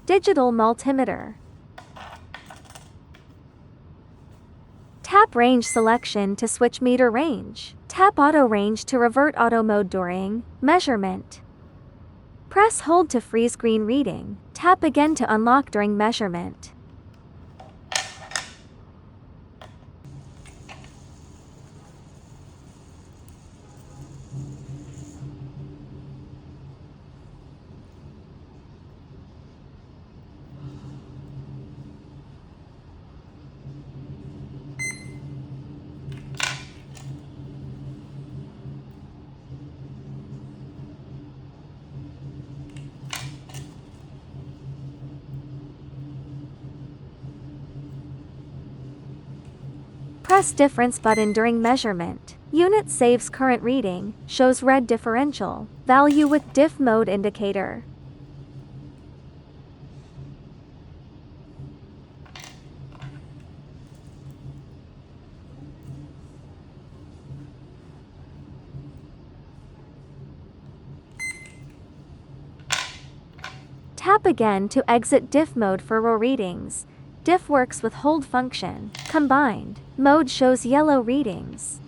Digital multimeter. Tap range selection to switch meter range. Tap auto range to revert auto mode during measurement. Press hold to freeze green reading. Tap again to unlock during measurement. Press difference button during measurement. Unit saves current reading, shows red differential value with diff mode indicator. Tap again to exit diff mode for raw readings. Diff works with hold function. Combined mode shows yellow readings.